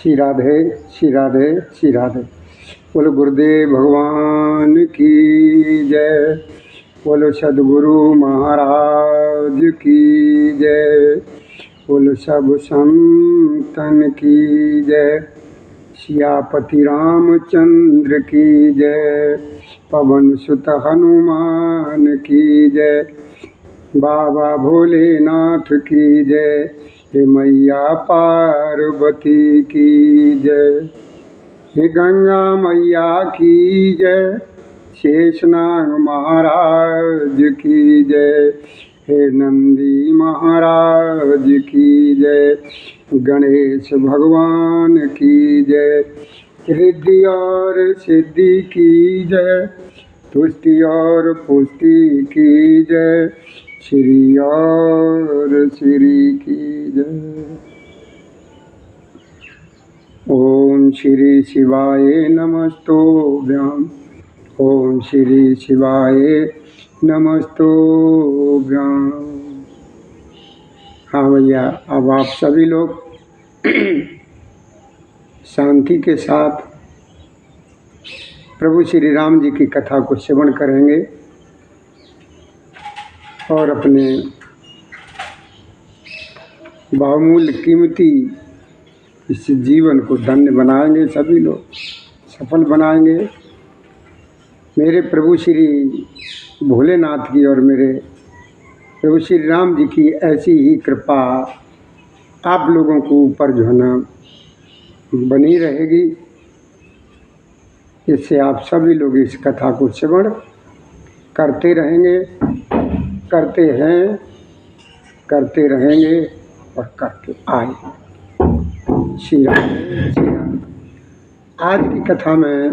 श्री राधे श्री राधे श्री राधे। बोलो गुरुदेव भगवान की जय। बोलो सद्गुरु महाराज की जय। बोलो सब संतन की जय। सियापति रामचंद्र की जय। पवन सुत हनुमान की जय। बाबा भोलेनाथ की जय। हे मैया पार्वती की जय। हे गंगा मैया की जय। शेषनाग महाराज की जय। हे नंदी महाराज की जय। गणेश भगवान की जय। रिद्धि और सिद्धि की जय। तुष्टि और पुष्टि की जय। श्री और श्री की जय। ओम श्री शिवाय नमस्तोभ्याम। ओम श्री शिवाय नमस्तोभ्याम। हाँ भैया, अब आप सभी लोग शांति के साथ प्रभु श्री राम जी की कथा को श्रवण करेंगे और अपने बहुमूल्य कीमती इस जीवन को धन्य बनाएंगे। सभी लोग सफल बनाएंगे। मेरे प्रभु श्री भोलेनाथ की और मेरे प्रभु श्री राम जी की ऐसी ही कृपा आप लोगों को ऊपर जो है ना बनी रहेगी। इससे आप सभी लोग इस कथा को श्रवण करते रहेंगे, करते हैं, करते रहेंगे और करते आए। श्री राम श्री राम। आज की कथा में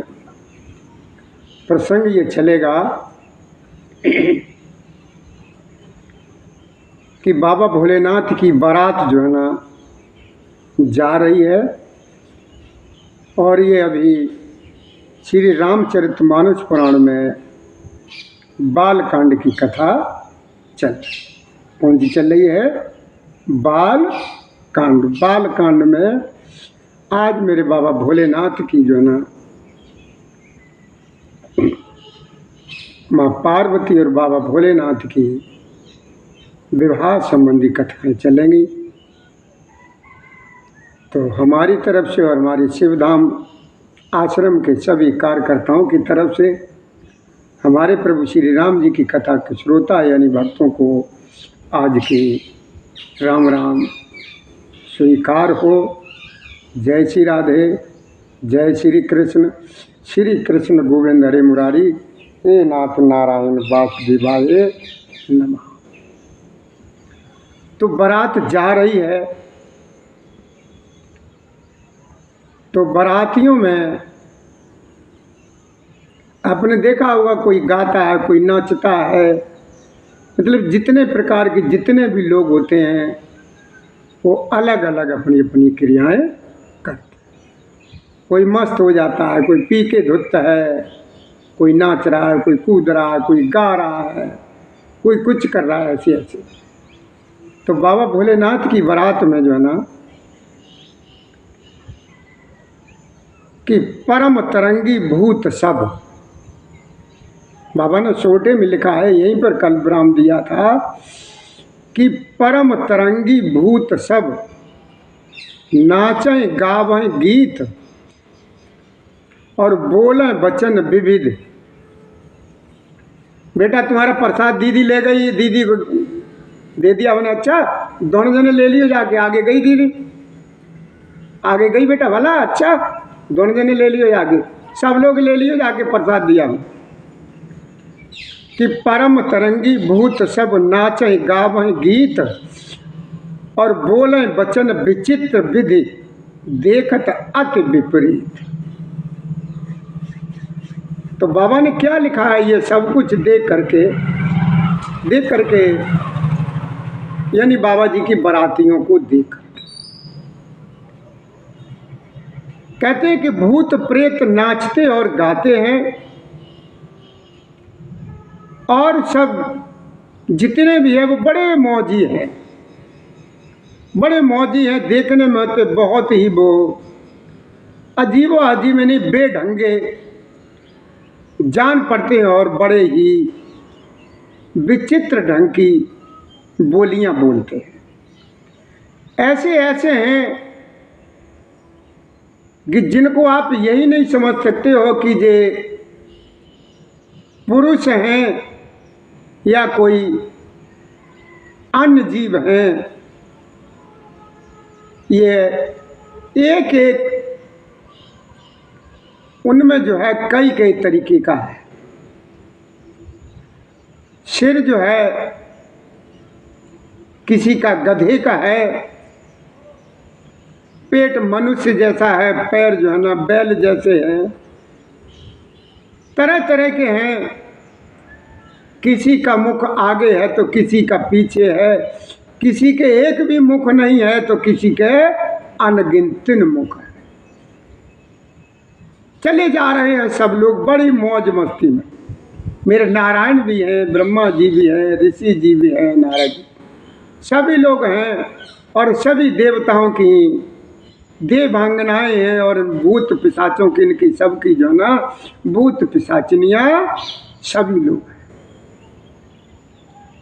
प्रसंग ये चलेगा कि बाबा भोलेनाथ की बारात जो है ना जा रही है और ये अभी श्री रामचरितमानस पुराण में बालकांड की कथा कौन सी चल रही है? बालकांड। बालकांड में आज मेरे बाबा भोलेनाथ की जो है ना माँ पार्वती और बाबा भोलेनाथ की विवाह संबंधी कथाएं चलेंगी। तो हमारी तरफ से और हमारे शिवधाम आश्रम के सभी कार्यकर्ताओं की तरफ से हमारे प्रभु श्री राम जी की कथा के श्रोता यानी भक्तों को आज की राम राम स्वीकार हो। जय श्री राधे। जय श्री कृष्ण गोविंद हरे मुरारी। हे नाथ नारायण वासुदेवाय नमः। तो बारात जा रही है। तो बारातियों में आपने देखा होगा कोई गाता है, कोई नाचता है। मतलब जितने प्रकार के जितने भी लोग होते हैं वो अलग अलग अपनी अपनी क्रियाएं करते। कोई मस्त हो जाता है, कोई पी के धुत है, कोई नाच रहा है, कोई कूद रहा है, कोई गा रहा है, कोई कुछ कर रहा है, ऐसे ऐसे। तो बाबा भोलेनाथ की बारात में जो है ना कि परम तरंगी भूत सब, बाबा ने छोटे में लिखा है, यहीं पर कल विराम दिया था कि परम तरंगी भूत सब नाचें गावें गीत और बोलें वचन विविध। बेटा तुम्हारा प्रसाद दीदी ले गई, दीदी को दे दिया मैंने। अच्छा, दोनों जने ले लियो जाके। आगे गई दीदी, आगे गई बेटा भला। अच्छा, दोनों जने ले लियो जाके, सब लोग ले लियो जाके प्रसाद दिया कि परम तरंगी भूत सब नाचें गावें गीत और बोलें वचन विचित्र विधि देखत अति विपरीत। तो बाबा ने क्या लिखा है? ये सब कुछ देख करके यानी बाबा जी की बारातियों को देख कहते हैं कि भूत प्रेत नाचते और गाते हैं और सब जितने भी है वो बड़े मौजी हैं, बड़े मौजी हैं। देखने में तो बहुत ही वो अजीबो अजीब यानी बेढंगे जान पड़ते हैं और बड़े ही विचित्र ढंग की बोलियां बोलते हैं। ऐसे ऐसे हैं कि जिनको आप यही नहीं समझ सकते हो कि ये पुरुष हैं या कोई अन्य जीव हैं। ये एक एक उनमें जो है कई कई तरीके का है। सिर जो है किसी का गधे का है, पेट मनुष्य जैसा है, पैर जो है ना बैल जैसे हैं, तरह तरह के हैं। किसी का मुख आगे है तो किसी का पीछे है, किसी के एक भी मुख नहीं है तो किसी के अनगिनत मुख है। चले जा रहे हैं सब लोग बड़ी मौज मस्ती में। मेरे नारायण भी हैं, ब्रह्मा जी भी हैं, ऋषि जी भी हैं, नारद जी, सभी लोग हैं और सभी देवताओं की देवांगनाएं हैं और भूत पिशाचों की, इनकी सबकी जो ना भूत पिशाचनियां सभी लोग हैं।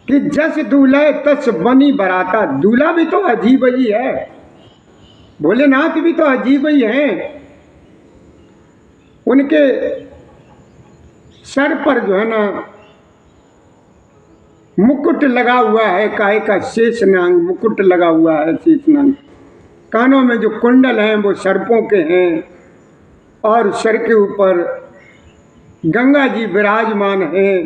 कि जस दूल्हे तस बनी बराता, दूल्हा भी तो अजीब ही है, भोलेनाथ भी तो अजीब ही हैं। उनके सर पर जो है ना मुकुट लगा हुआ है, काहे का शेषनाग मुकुट लगा हुआ है, शेषनाग। कानों में जो कुंडल हैं वो सर्पों के हैं और सर के ऊपर गंगा जी विराजमान हैं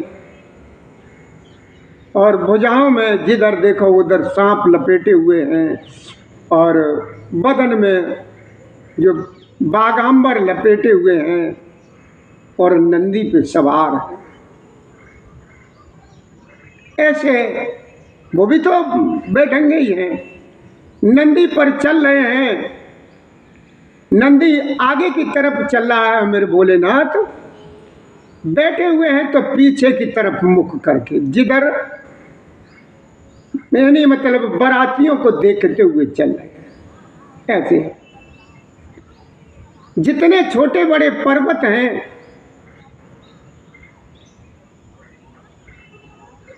और भुजाओं में जिधर देखो उधर सांप लपेटे हुए हैं और बदन में जो बागांबर लपेटे हुए हैं और नंदी पे सवार है। ऐसे वो भी तो बेढंगे ही हैं। नंदी पर चल रहे हैं, नंदी आगे की तरफ चल रहा है मेरे भोलेनाथ, बैठे हुए हैं तो पीछे की तरफ मुख करके, जिधर यानी मतलब बारातियों को देखते हुए चल रहे हैं। ऐसे जितने छोटे बड़े पर्वत हैं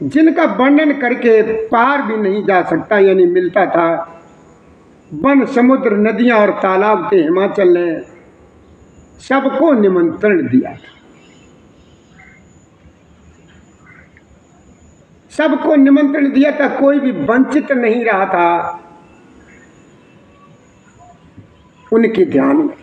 जिनका वर्णन करके पार भी नहीं जा सकता, यानी मिलता था। वन समुद्र नदियां और तालाब थे, हिमाचल ने सबको निमंत्रण दिया था, सबको निमंत्रण दिया था, कोई भी वंचित नहीं रहा था उनके ध्यान में।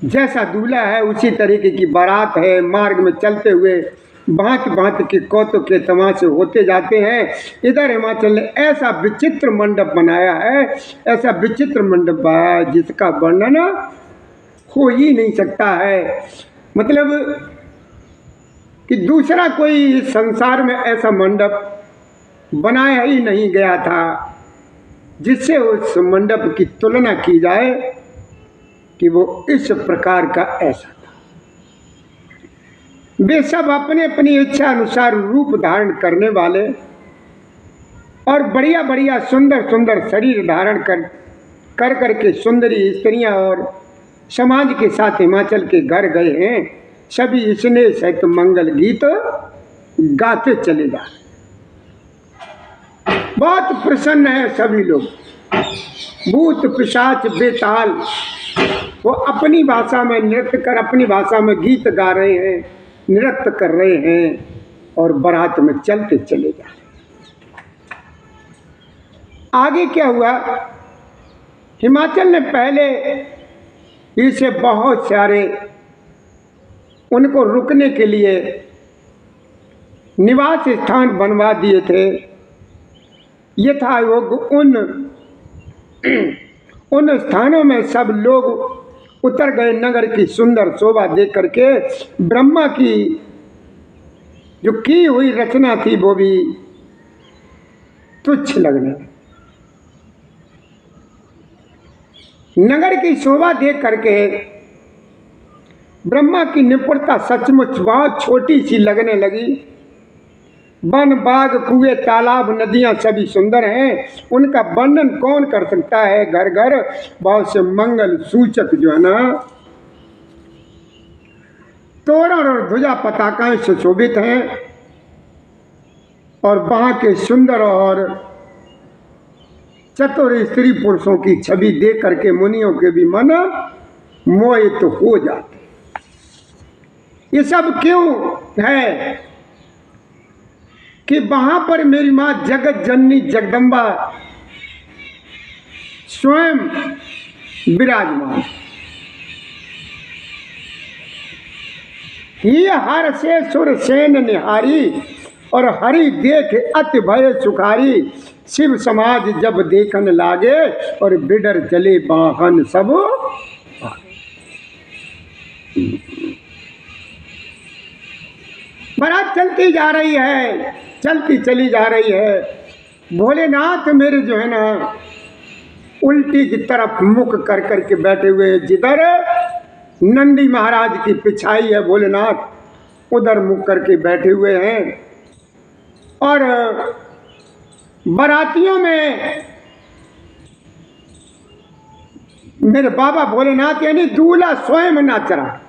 जैसा दूल्हा है उसी तरीके की बारात है। मार्ग में चलते हुए भांति भांति के कौतुक के तमाशे होते जाते हैं। इधर हिमाचल ने ऐसा विचित्र मंडप बनाया है, ऐसा विचित्र मंडप बनाया है जिसका वर्णन हो ही नहीं सकता है। मतलब कि दूसरा कोई संसार में ऐसा मंडप बनाया ही नहीं गया था जिससे उस मंडप की तुलना की जाए कि वो इस प्रकार का ऐसा। वे सब अपने अपनी इच्छा अनुसार रूप धारण करने वाले और बढ़िया बढ़िया सुंदर सुंदर शरीर धारण कर करके सुंदरी स्त्रियां और समाज के साथ हिमाचल के घर गए हैं। सभी स्नेह सहित मंगल गीत गाते चले जा रहे, बहुत प्रसन्न है सभी लोग। भूत पिशाच बेताल वो अपनी भाषा में नृत्य कर, अपनी भाषा में गीत गा रहे हैं, नृत्य कर रहे हैं और बारात में चलते चले जा रहे हैं। आगे क्या हुआ, हिमाचल ने पहले इसे बहुत सारे उनको रुकने के लिए निवास स्थान बनवा दिए थे। यथायोग उन स्थानों में सब लोग उतर गए। नगर की सुंदर शोभा देख करके ब्रह्मा की जो की हुई रचना थी वो भी तुच्छ लगने। नगर की शोभा देख करके ब्रह्मा की निपुणता सचमुच बहुत छोटी सी लगने लगी। वन बाग कुएं तालाब नदियां सभी सुंदर हैं, उनका वर्णन कौन कर सकता है। घर घर बहुत से मंगल सूचक जो है ना तोरण और ध्वजा पताकाएं सुशोभित हैं, और वहां के सुंदर और चतुर स्त्री पुरुषों की छवि देख करके मुनियों के भी मन मोहित हो जाते। ये सब क्यों है कि वहां पर मेरी मां जगत जननी जगदम्बा स्वयं विराजमान। ही हर से सुर सेन निहारी, और हरि देख अति भय सुखारी। शिव समाज जब देखन लागे, और बिडर चले बाहन सब। बारात चलती जा रही है, चलती चली जा रही है। भोलेनाथ मेरे जो है ना उल्टी की तरफ मुख कर करके बैठे हुए हैं। जिधर नंदी महाराज की पिछाई है भोलेनाथ उधर मुख करके बैठे हुए हैं। और बारातियों में मेरे बाबा भोलेनाथ यानी दूल्हा स्वयं नाच रहा।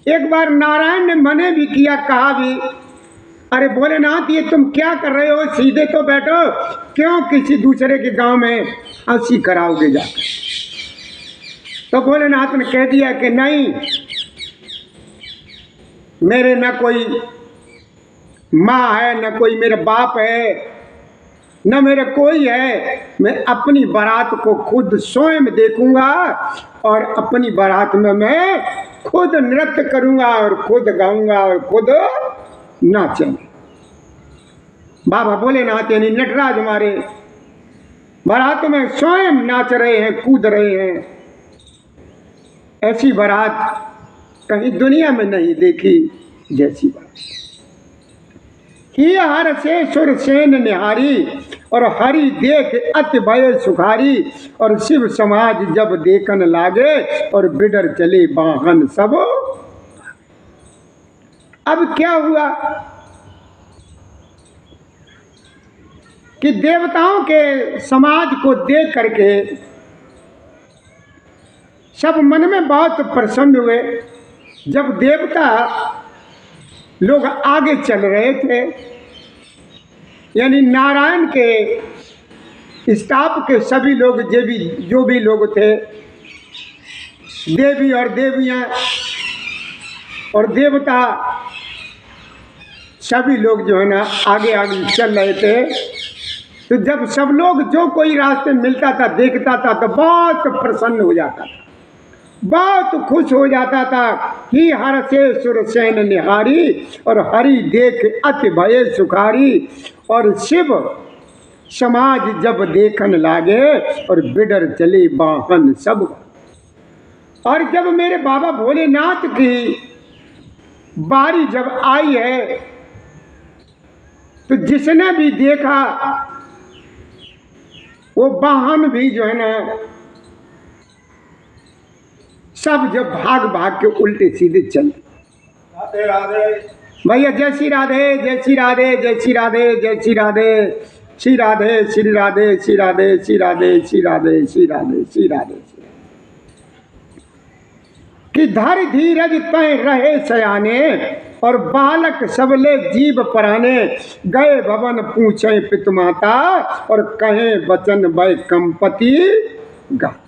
एक बार नारायण ने मने भी किया, कहा भी, अरे भोलेनाथ ये तुम क्या कर रहे हो, सीधे तो बैठो, क्यों किसी दूसरे के गांव में हंसी कराओगे जाकर। तो भोलेनाथ ने कह दिया कि नहीं, मेरे न कोई माँ है, न कोई मेरा बाप है, न मेरा कोई है। मैं अपनी बारात को खुद स्वयं देखूंगा, और अपनी बारात में मैं खुद नृत्य करूंगा, और खुद गाऊंगा, और खुद नाचेंगे। बाबा भोलेनाथ यानी नटराज हमारे बारात में स्वयं नाच रहे हैं, कूद रहे हैं। ऐसी बारात कहीं दुनिया में नहीं देखी जैसी बात। ही हर से सुर सेन निहारी, और हरि देख अति भय सुखारी। और शिव समाज जब देखन लागे, और बिडर चले बाहन सब। अब क्या हुआ कि देवताओं के समाज को देख करके सब मन में बहुत प्रसन्न हुए। जब देवता लोग आगे चल रहे थे, यानी नारायण के स्टाफ के सभी लोग जो भी लोग थे, देवी और देवियां और देवता, सभी लोग जो है ना आगे आगे चल रहे थे। तो जब सब लोग जो कोई रास्ते मिलता था देखता था तो बहुत प्रसन्न हो जाता था, बहुत खुश हो जाता था। ही हर से सुर सेन निहारी, और हरि देख अति भय सुखारी। और शिव समाज जब देखन लागे, और बिडर चले बाहन सब। और जब मेरे बाबा भोलेनाथ की बारी जब आई है, तो जिसने भी देखा वो वाहन भी जो है ना सब जब भाग भाग के उल्टे सीधे चल। राधे राधे भैया, जय श्री राधे, जय श्री राधे, जय श्री राधे, जय श्री राधे, श्री राधे, श्री राधे, श्री राधे, श्री राधे, श्री राधे, श्री राधे, श्री राधे। कि धर धीरज तय रहे सयाने, और बालक सबले जीव पराने। गए भवन पूछे पितुमाता, और कहे वचन वै कंपति गाता।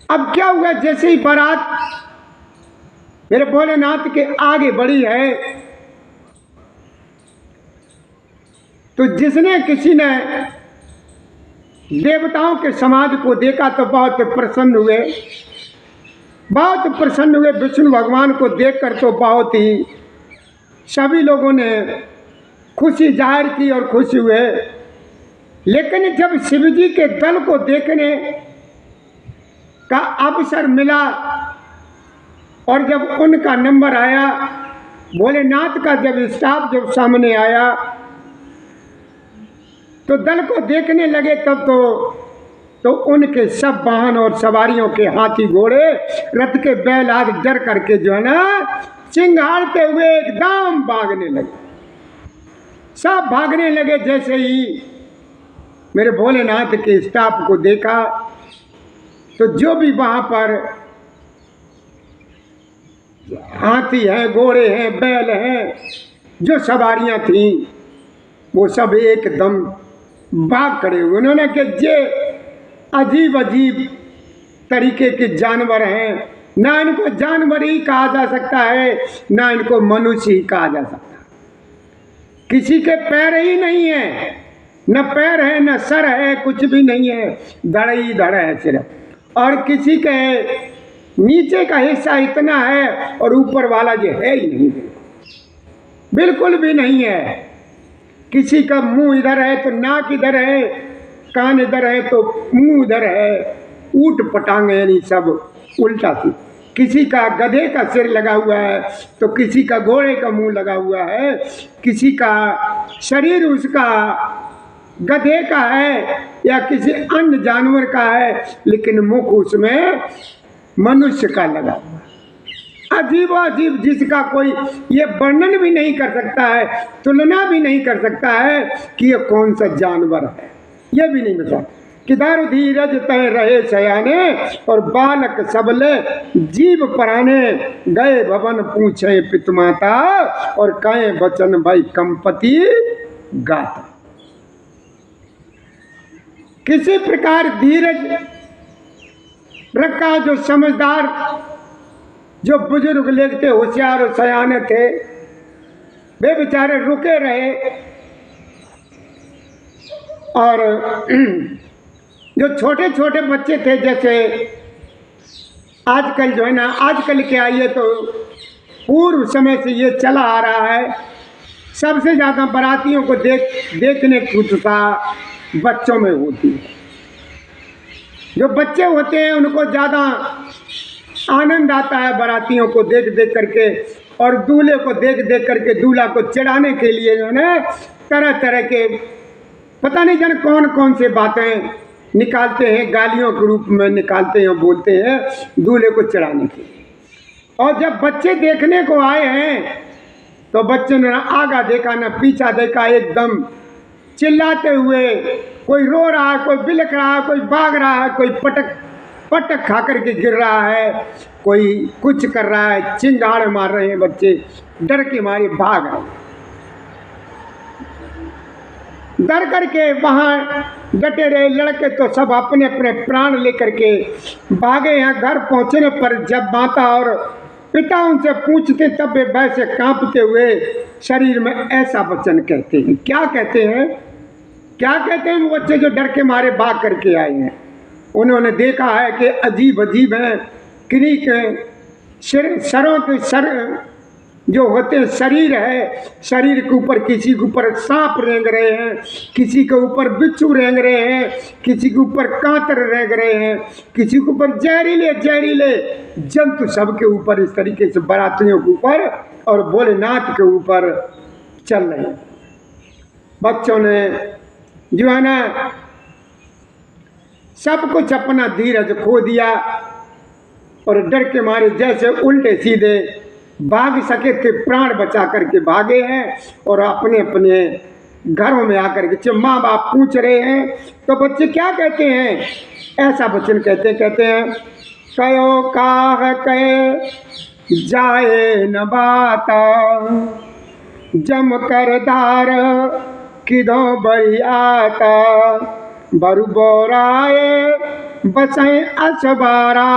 अब क्या हुआ, जैसे ही बारात मेरे भोलेनाथ के आगे बढ़ी है, तो जिसने किसी ने देवताओं के समाज को देखा तो बहुत प्रसन्न हुए, बहुत प्रसन्न हुए। विष्णु भगवान को देखकर तो बहुत ही सभी लोगों ने खुशी जाहिर की और खुश हुए। लेकिन जब शिव जी के दल को देखने का अवसर मिला, और जब उनका नंबर आया, भोलेनाथ का जब स्टाफ जब सामने आया, तो दल को देखने लगे। तब तो उनके सब वाहन और सवारियों के हाथी घोड़े रथ के बैल आदि डर करके जो है ना चिंगारते हुए एकदम भागने लगे। सब भागने लगे। जैसे ही मेरे भोलेनाथ के स्टाफ को देखा तो जो भी वहां पर हाथी हैं, घोड़े हैं, बैल हैं, जो सवारियां थीं, वो सब एकदम भाग खड़े हुए। उन्होंने कि ये अजीब अजीब तरीके के जानवर हैं, ना इनको जानवर ही कहा जा सकता है, ना इनको मनुष्य ही कहा जा सकता। किसी के पैर ही नहीं है, न पैर है न सर है, कुछ भी नहीं है, धड़ ही धड़ है सिर्फ। और किसी के नीचे का हिस्सा इतना है और ऊपर वाला जो है ही नहीं, बिल्कुल भी नहीं है। किसी का मुंह इधर है तो नाक इधर है, कान इधर है तो मुंह इधर है, ऊट पटांग यानी सब उल्टा सी। किसी का गधे का सिर लगा हुआ है तो किसी का घोड़े का मुंह लगा हुआ है, किसी का शरीर उसका गधे का है या किसी अन्य जानवर का है, लेकिन मुख उसमें मनुष्य का लगा हुआ है। अजीब अजीब, जिसका कोई ये वर्णन भी नहीं कर सकता है, तुलना भी नहीं कर सकता है कि ये कौन सा जानवर है, ये भी नहीं बता। किधर धीरज तय रहे सयाने और बालक सबले जीव पराने, गए भवन पूछे पितमाता और कहे बचन भाई कंपति गाता। किसी प्रकार धीरज रखा। जो समझदार, जो बुजुर्ग लेखते होशियार और सयाने थे, वे बेचारे रुके रहे। और जो छोटे छोटे बच्चे थे, जैसे आजकल जो है ना, आजकल क्या, ये तो पूर्व समय से ये चला आ रहा है, सबसे ज़्यादा बारातियों को देखने की उत्साह बच्चों में होती है। जो बच्चे होते हैं उनको ज़्यादा आनंद आता है बारातियों को देख देख करके, और दूल्हे को देख देख करके दूल्हा को चढ़ाने के लिए जो है तरह तरह के पता नहीं जाने कौन कौन से बातें निकालते हैं, गालियों के रूप में निकालते हैं, बोलते हैं दूल्हे को चढ़ाने के लिए। और जब बच्चे देखने को आए हैं तो बच्चे ने आगा देखा न पीछा देखा, एकदम चिल्लाते हुए, कोई रो रहा है, कोई बिलख रहा है, कोई भाग रहा है, कोई पटक खा करके गिर रहा है, कोई कुछ कर रहा है, चिंगाड़ मार रहे हैं बच्चे, डर के मारे भाग रहे। डर करके वहाँ डटे रहे लड़के, तो सब अपने अपने प्राण लेकर के भागे। यहाँ घर पहुँचने पर जब माता और पिता उनसे पूछते तब वे वैसे कांपते हुए शरीर में ऐसा वचन कहते हैं। क्या कहते हैं, क्या कहते हैं वो बच्चे जो डर के मारे भाग करके आए हैं? उन्होंने देखा है कि अजीब अजीब हैं, किन्हीं के सरों के सर जो होते हैं, शरीर है, शरीर के ऊपर किसी के ऊपर सांप रेंग रहे हैं, किसी के ऊपर बिच्छू रेंग रहे हैं, किसी के ऊपर कांतर रेंग रहे हैं, किसी के ऊपर जहरीले जहरीले जंतु, सबके ऊपर इस तरीके से बारातियों के ऊपर और भोलेनाथ के ऊपर चल रहे हैं। बच्चों ने जो है ना सब कुछ अपना धीरज खो दिया और डर के मारे जैसे उल्टे सीधे भाग सके थे, प्राण बचा करके भागे हैं। और अपने अपने घरों में आकर के जब माँ बाप पूछ रहे हैं तो बच्चे क्या कहते हैं, ऐसा वचन कहते हैं कयो काह कहे जाए न बाता, जम कर दार किदो बड़ी आता, बरु बोराए बसें असबारा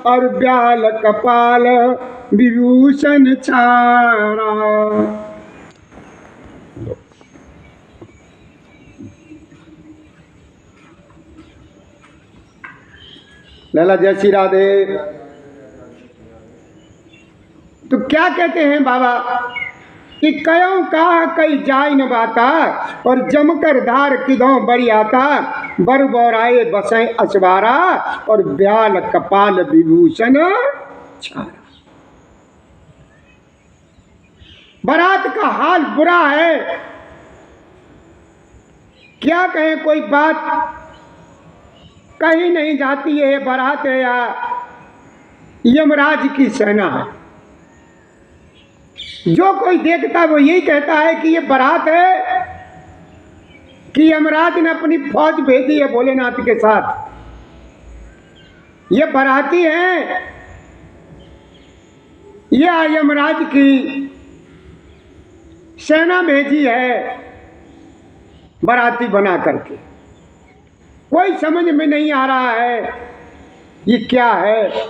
और ब्याल कपाल विभूषण छारा। लला जय श्री राधे। तो क्या कहते हैं बाबा कि कयों कहा कई जाय न बाता और जमकर धार किदों बरी आता, बर बोराए बसें अचवारा और ब्याल कपाल विभूषण छारा। बारात का हाल बुरा है, क्या कहें, कोई बात कहीं नहीं जाती है। बारात है या यमराज की सेना है। जो कोई देखता है वो यही कहता है कि ये बारात है कि यमराज ने अपनी फौज भेजी है भोलेनाथ के साथ, ये बाराती है या यमराज की सेना भेजी है बाराती बना करके। कोई समझ में नहीं आ रहा है ये क्या है।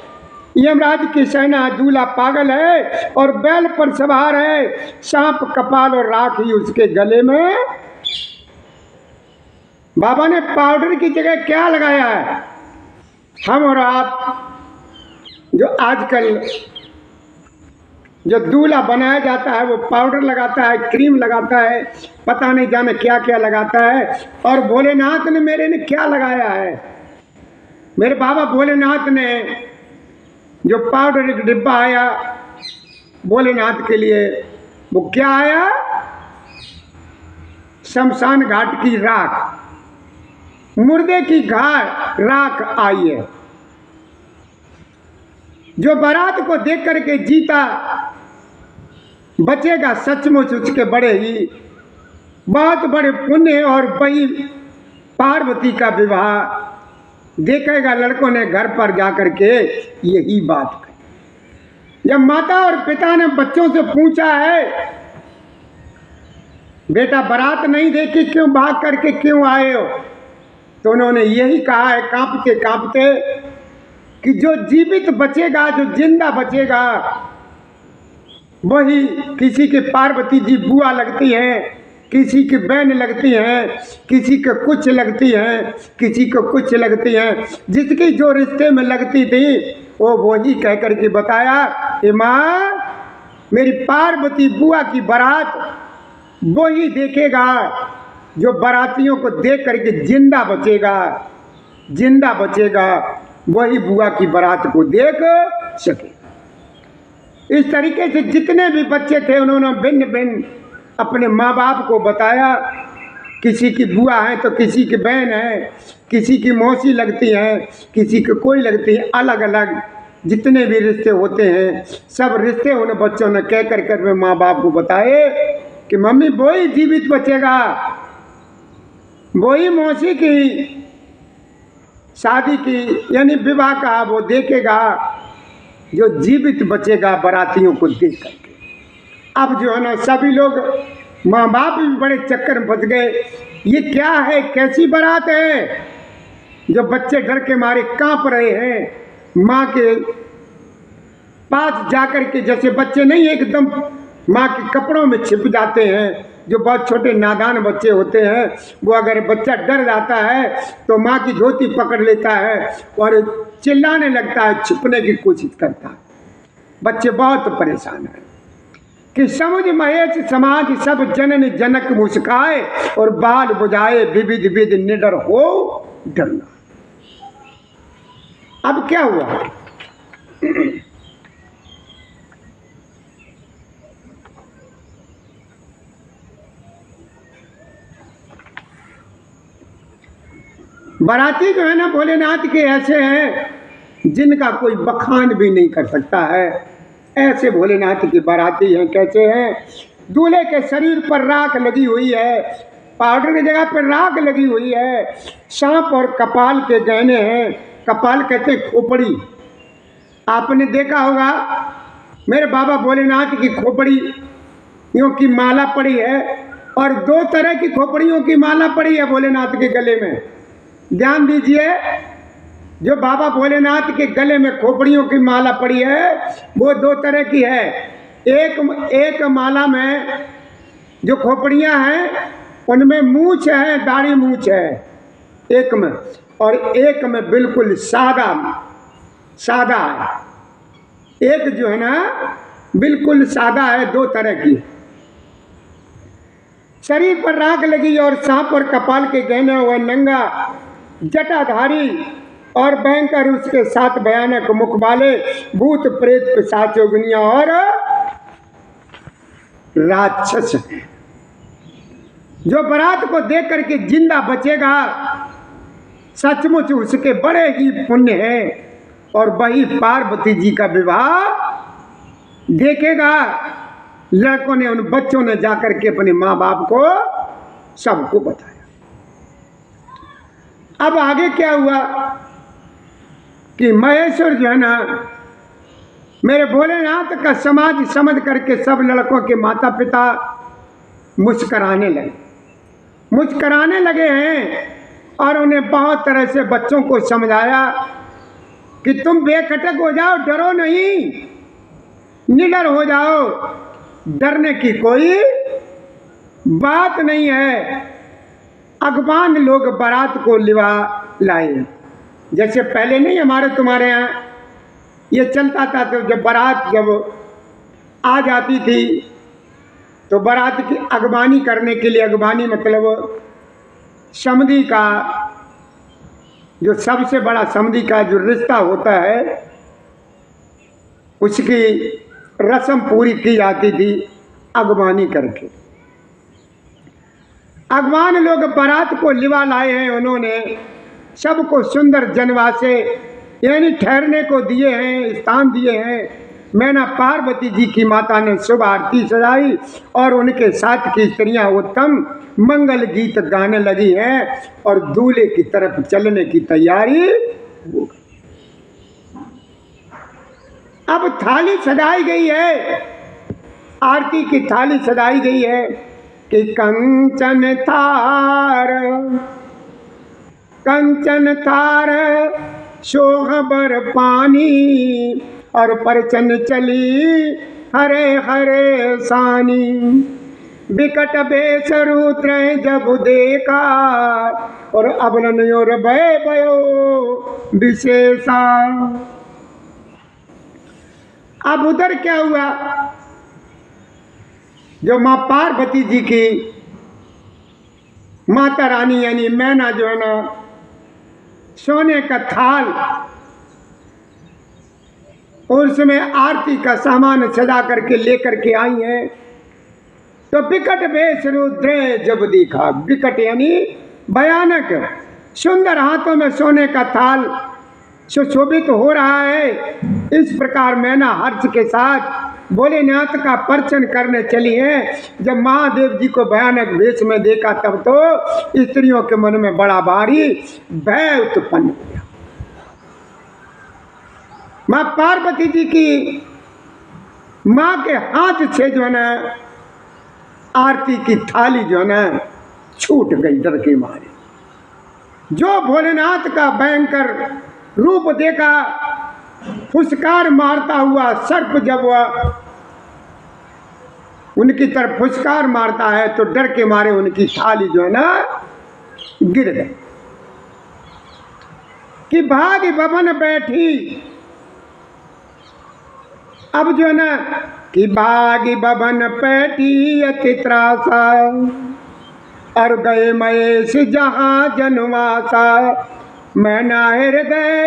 यमराज की सेना, दूल्हा पागल है और बैल पर सवार है, सांप कपाल और राख ही उसके गले में। बाबा ने पाउडर की जगह क्या लगाया है? हम और आप जो आजकल जो दूल्हा बनाया जाता है वो पाउडर लगाता है, क्रीम लगाता है, पता नहीं जाने क्या क्या लगाता है। और भोलेनाथ ने मेरे ने क्या लगाया है? मेरे बाबा भोलेनाथ ने जो पाउडर एक डिब्बा आया भोलेनाथ के लिए, वो क्या आया? शमशान घाट की राख, मुर्दे की घाट राख आई है। जो बारात को देख करके जीता बचेगा सचमुच उसके बड़े ही बहुत बड़े पुण्य और वही पार्वती का विवाह देखेगा लड़कों ने घर पर जाकर के यही बात कही। जब माता और पिता ने बच्चों से पूछा है बेटा बारात नहीं देखी क्यों, भाग करके क्यों आए हो, तो उन्होंने यही कहा है कांपते कांपते कि जो जीवित बचेगा, जो जिंदा बचेगा, वही किसी के पार्वती जी बुआ लगती हैं, किसी की बहन लगती हैं, किसी के कुछ लगती हैं, किसी को कुछ लगती हैं। जिसकी जो रिश्ते में लगती थी वो वही कह कर के बताया कि माँ मेरी पार्वती बुआ की बारात वही देखेगा जो बारातियों को देख करके जिंदा बचेगा, जिंदा बचेगा वही बुआ की बारात को देख सके। इस तरीके से जितने भी बच्चे थे उन्होंने भिन्न भिन्न अपने माँ बाप को बताया। किसी की बुआ है तो किसी की बहन है, किसी की मौसी लगती है, किसी की कोई लगती है, अलग अलग जितने भी रिश्ते होते हैं सब रिश्ते उन बच्चों ने कह कर कर माँ बाप को बताए कि मम्मी वही जीवित बचेगा, वही मौसी की शादी की यानी विवाह का वो देखेगा जो जीवित बचेगा बारातियों को देख करके। अब जो है ना सभी लोग माँ बाप भी बड़े चक्कर में फंस गए, ये क्या है, कैसी बारात है जो बच्चे डर के मारे कांप रहे हैं। माँ के पास जाकर के जैसे बच्चे नहीं एकदम माँ के कपड़ों में छिप जाते हैं, जो बहुत छोटे नादान बच्चे होते हैं वो अगर बच्चा डर जाता है तो माँ की धोती पकड़ लेता है और चिल्लाने लगता है, छिपने की कोशिश करता है। बच्चे बहुत परेशान हैं कि समुझ महेश समाज सब जनन जनक मुस्काए और बाल बुझाए विविध विध निडर हो डरना। अब क्या हुआ? बाराती जो है ना भोलेनाथ के ऐसे हैं जिनका कोई बखान भी नहीं कर सकता है। ऐसे भोलेनाथ की बाराती हैं। कैसे हैं? दूल्हे के शरीर पर राख लगी हुई है, पाउडर की जगह पर राख लगी हुई है, सांप और कपाल के गहने हैं। कपाल कहते हैं खोपड़ी। आपने देखा होगा मेरे बाबा भोलेनाथ की खोपड़ियों की माला पड़ी है और दो तरह की खोपड़ियों की माला पड़ी है भोलेनाथ के गले में। ध्यान दीजिए, जो बाबा भोलेनाथ के गले में खोपड़ियों की माला पड़ी है वो दो तरह की है। एक माला में जो खोपड़ियां हैं उनमें मूछ है, दाढ़ी मूछ है एक में, और एक में बिल्कुल सादा सादा है। एक जो है ना बिल्कुल सादा है, दो तरह की। शरीर पर राख लगी और सांप और कपाल के गहने हुए, नंगा जटाधारी और भयंकर उसके साथ भयानक मुख वाले भूत प्रेत पिशाच योगिनियां और राक्षस हैं। जो बारात को देख करके जिंदा बचेगा सचमुच उसके बड़े ही पुण्य हैं और वही पार्वती जी का विवाह देखेगा लड़कों ने, उन बच्चों ने जाकर के अपने माँ बाप को सबको बताया। अब आगे क्या हुआ कि महेश्वर जो है ना, मेरे भोलेनाथ का समाज समझ करके सब लड़कों के माता पिता मुस्कराने लगे हैं और उन्हें बहुत तरह से बच्चों को समझाया कि तुम बेखटक हो जाओ, डरो नहीं, निडर हो जाओ, डरने की कोई बात नहीं है। अगवान लोग बारात को लिवा लाए, जैसे पहले नहीं हमारे तुम्हारे यहाँ ये चलता था। तो जब बारात जब आ जाती थी तो बारात की अगवानी करने के लिए, अगवानी मतलब समधी का, जो सबसे बड़ा समधी का जो रिश्ता होता है, उसकी रस्म पूरी की जाती थी अगवानी करके। अगवान लोग बारात को लिवा लाए हैं, उन्होंने सबको सुंदर जनवासे यानी ठहरने को दिए हैं, स्थान दिए हैं। मैना पार्वती जी की माता ने शुभ आरती सजाई और उनके साथ की स्त्रियां उत्तम मंगल गीत गाने लगी हैं और दूल्हे की तरफ चलने की तैयारी हो गई। अब थाली सजाई गई है, आरती की थाली सजाई गई है कि कंचन थार शोहबर पानी और परचन चली हरे हरे सानी। बिकट बेस रुद्र जब देखा और अबलन और भय भयो विशेषा। अब उधर क्या हुआ, जो माँ पार्वती जी की माता रानी यानी मैना जो है ना, सोने का थाल और उसमें आरती का सामान सजा करके लेकर के आई है। तो बिकट बेश रुद्र जब देखा, बिकट यानी भयानक, सुंदर, हाथों में सोने का थाल सुशोभित हो रहा है। इस प्रकार मैना हर्ष के साथ भोलेनाथ का पर्चन करने चली है। जब महादेव जी को भयानक वेश में देखा तब तो स्त्रियों के मन में बड़ा भारी भय उत्पन्न हुआ। माँ पार्वती जी की माँ के हाथ से जो है ना आरती की थाली जो है ना छूट गई डर के मारे। जो भोलेनाथ का भयंकर रूप देखा, फुसकार मारता हुआ सर्प जब वह उनकी तरफ फुसकार मारता है तो डर के मारे उनकी थाली जो है ना गिर गई। कि भाग भवन बैठी, अब जो है ना कि भाग भवन बैठी अति त्रासा और गए महेश जहां जनवासा। मैं नाहिर गए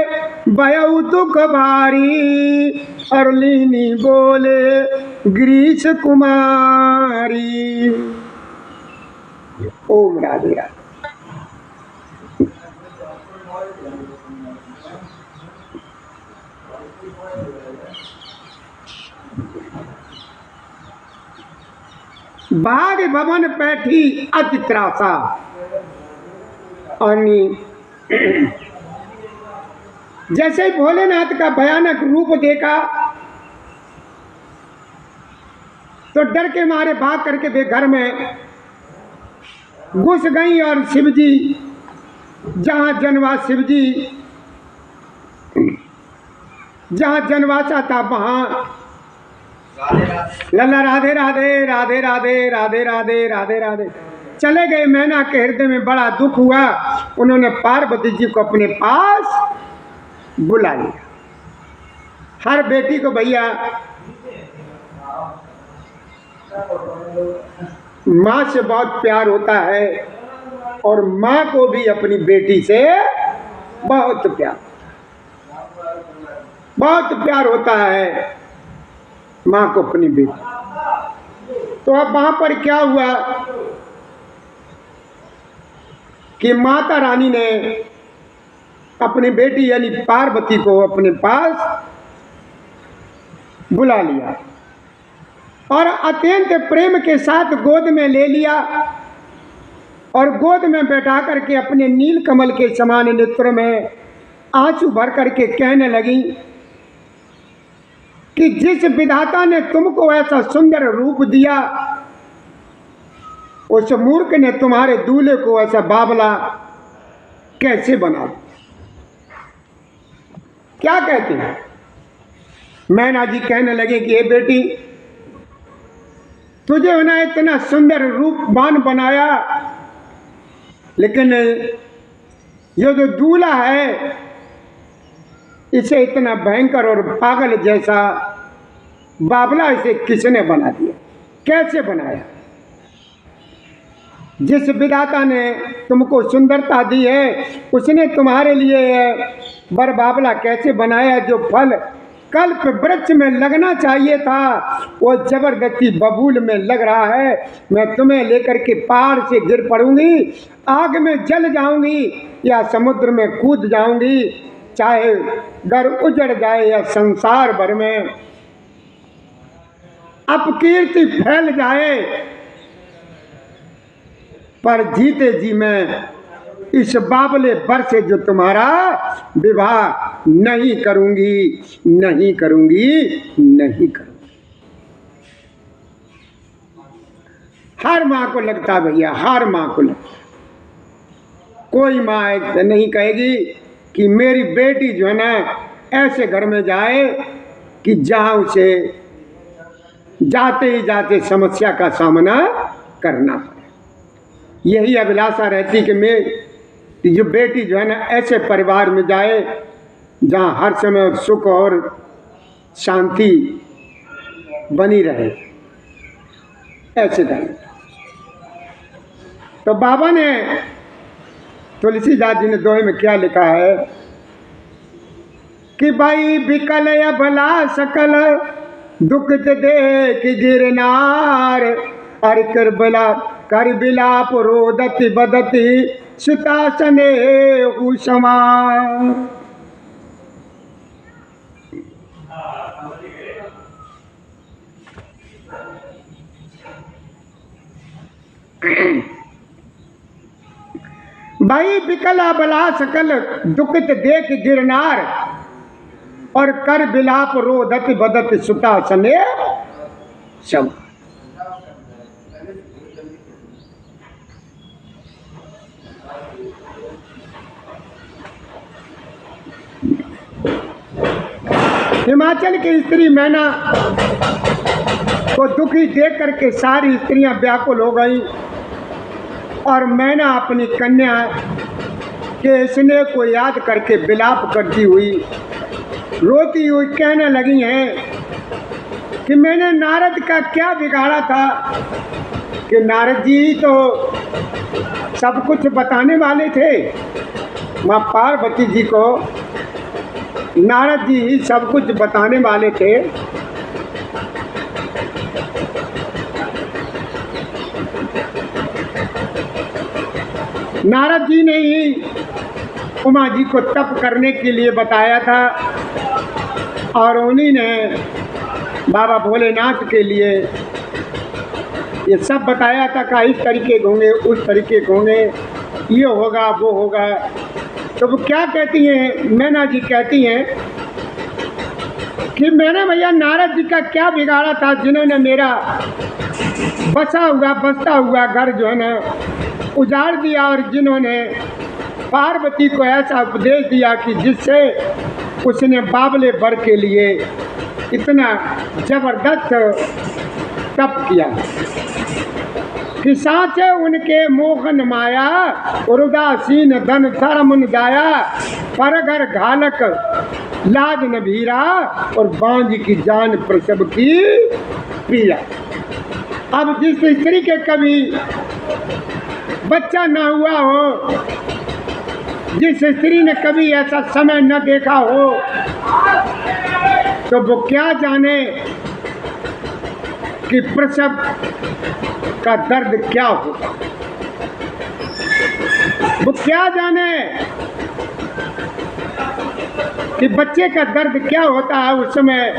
भयउ दुख भारी और लीनी बोले ग्रीस कुमारी। ओम राधे राधे। भाग भवन बैठी अति त्रासा, और जैसे ही भोलेनाथ का भयानक रूप देखा तो डर के मारे भाग करके वे घर में घुस गई। और शिवजी जहां जनवासा था वहां लल्ला राधे राधे राधे राधे राधे राधे राधे राधे चले गए। मैना के हृदय में बड़ा दुख हुआ। उन्होंने पार्वती जी को अपने पास बुला लिया। हर बेटी को भैया माँ से बहुत प्यार होता है और माँ को भी अपनी बेटी से बहुत प्यार होता है माँ को अपनी बेटी। तो अब वहां पर क्या हुआ कि माता रानी ने अपनी बेटी यानी पार्वती को अपने पास बुला लिया और अत्यंत प्रेम के साथ गोद में ले लिया और गोद में बैठा करके अपने नील कमल के समान नेत्र में आंसू भर करके कहने लगी कि जिस विधाता ने तुमको ऐसा सुंदर रूप दिया, उस मूर्ख ने तुम्हारे दूल्हे को ऐसा बाबला कैसे बना दिया। क्या कहते हैं? मैना जी कहने लगे कि ये बेटी, तुझे उन्हें इतना सुंदर रूपवान बनाया, लेकिन ये जो दूल्हा है इसे इतना भयंकर और पागल जैसा बाबला इसे किसने बना दिया, कैसे बनाया? जिस विधाता ने तुमको सुंदरता दी है उसने तुम्हारे लिए बर बाबला कैसे बनाया? जो फल कल्प वृक्ष में लगना चाहिए था वो जबरदस्ती बबूल में लग रहा है। मैं तुम्हें लेकर के पहाड़ से गिर पड़ूंगी, आग में जल जाऊंगी या समुद्र में कूद जाऊंगी, चाहे घर उजड़ जाए या संसार भर में अपकीर्ति फैल जाए, पर जीते जी मैं इस बाबले बर से जो तुम्हारा विवाह नहीं करूंगी, नहीं करूंगी, नहीं करूंगी। हर माँ को लगता भैया, हर माँ को लगता, कोई माँ ऐसे नहीं कहेगी कि मेरी बेटी जो है ना ऐसे घर में जाए कि जहाँ उसे जाते ही जाते समस्या का सामना करना पड़े। यही अभिलाषा रहती कि जो बेटी जो है ना ऐसे परिवार में जाए जहाँ हर समय सुख और शांति बनी रहे, ऐसे करें। तो बाबा ने, तुलसीदास जी ने दोहे में क्या लिखा है कि भाई बिकल या भला सकल दुख देख गिरनार, अर कर बिलाप रोदति बदति सुतासने उषमार। भाई बिकला बला सकल दुखित देख गिरनार, और कर बिलाप रोदति बदति सुतासने शम। हिमाचल की स्त्री मैना को दुखी देख करके सारी स्त्रियां व्याकुल हो गई और मैना अपनी कन्या के स्नेह को याद करके विलाप करती हुई रोती हुई कहने लगी हैं कि मैंने नारद का क्या बिगाड़ा था कि नारद जी तो सब कुछ बताने वाले थे। माँ पार्वती जी को नारद जी ही सब कुछ बताने वाले थे। नारद जी ने ही उमा जी को तप करने के लिए बताया था और उन्हीं ने बाबा भोलेनाथ के लिए ये सब बताया था कि इस तरीके के होंगे, उस तरीके के होंगे, ये होगा, वो होगा। तो वो क्या कहती हैं, मैना जी कहती हैं कि मैंने भैया नारद जी का क्या बिगाड़ा था जिन्होंने मेरा बसता हुआ घर जो है ना उजाड़ दिया, और जिन्होंने पार्वती को ऐसा उपदेश दिया कि जिससे उसने बाबले बर के लिए इतना जबरदस्त तप किया कि साचे उनके मोहन माया, उदासीन धन धर्म जाया, पर घर घालक लाज न भीरा, और बांझ की जान प्रसव की प्रिया। अब जिस स्त्री के कभी बच्चा ना हुआ हो, जिस स्त्री ने कभी ऐसा समय न देखा हो, तो वो क्या जाने कि प्रसव का दर्द क्या होगा। वो क्या जाने कि बच्चे का दर्द क्या होता है उस समय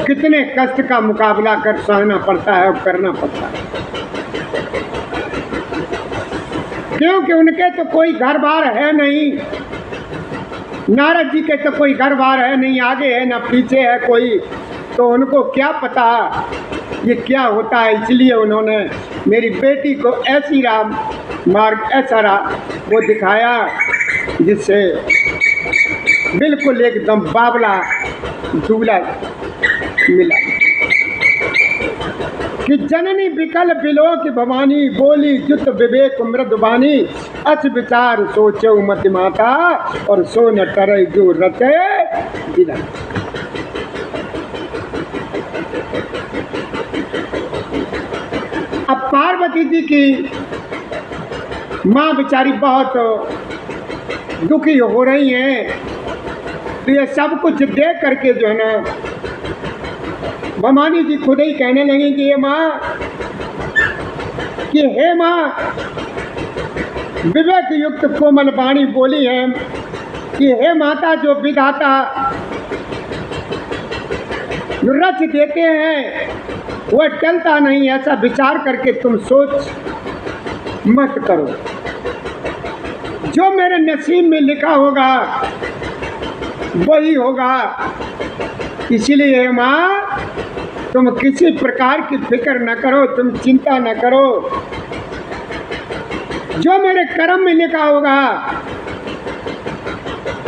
कितने कष्ट का मुकाबला कर सहना पड़ता है और करना पड़ता है, क्योंकि उनके तो कोई घर बार है नहीं। नारद जी के तो कोई घर बार है नहीं, आगे है ना पीछे है कोई, तो उनको क्या पता ये क्या होता है। इसलिए उन्होंने मेरी बेटी को ऐसी राम मार्ग ऐसा वो दिखाया जिससे बिल्कुल एकदम बावला दूल्हा मिला कि जननी विकल बिलो की भवानी बोली जुत विवेक मृदवानी अच विचार सोचो मत माता और सो न करे जो रचे विदा। अब पार्वती जी की माँ बेचारी बहुत दुखी हो रही हैं, तो ये सब कुछ देख करके जो है ना भवानी जी खुद ही कहने लगी कि ये माँ कि हे माँ, विवेक युक्त कोमल वाणी बोली है कि हे माता, जो विधाता रच देते हैं वह टलता नहीं, ऐसा विचार करके तुम सोच मत करो। जो मेरे नसीब में लिखा होगा वही होगा। इसलिए माँ, तुम किसी प्रकार की फिक्र न करो, तुम चिंता न करो। जो मेरे कर्म में लिखा होगा,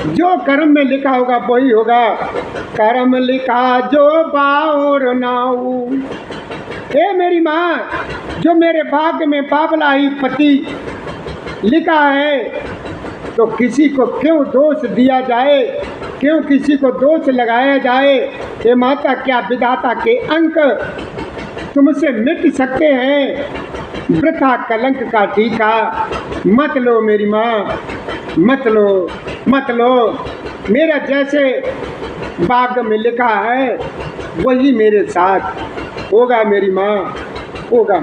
जो कर्म में लिखा होगा वही होगा। कर्म लिखा जो बाउर नाऊ। हे मेरी माँ, जो मेरे भाग्य में बाबला ही पति लिखा है, तो किसी को क्यों दोष दिया जाए, क्यों किसी को दोष लगाया जाए। हे माता, क्या विधाता के अंक तुमसे मिट सकते हैं। वृथा कलंक का टीका मत लो मेरी माँ, मत लो, मत लो। मेरा जैसे भाग्य में लिखा है वही मेरे साथ होगा मेरी माँ, होगा।